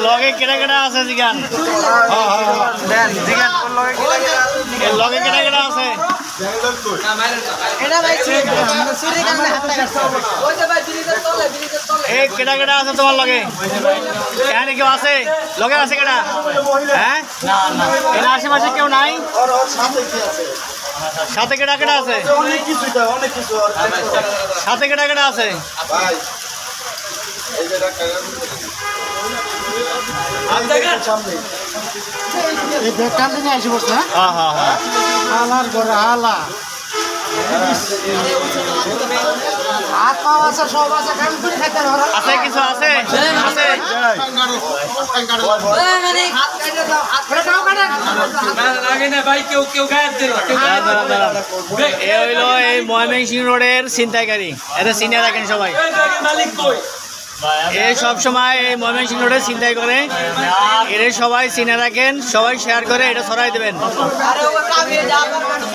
লগে কেটা কেটা আছে জিগান লগে কেটা কেটা আছে এই কেটা কেটা আছে তোমার লগে এখানে কেউ আছে লগে আছে কেটা হ্যাঁ এর আশেপাশে কেউ নাই সাথে কেটা কেটা আছে সাথে কেটা কেটা আছে আছে কিছু আছে আছে এই ময়মনসিংহ রোডের ছিনতাইকারী এটা চিনে রাখেন সবাই এই সব সময় এই ময়মনসিংহ রোডে ছিনতাই করে এর সবাই চিনে রাখেন সবাই শেয়ার করে এটা ছড়াই দেবেন।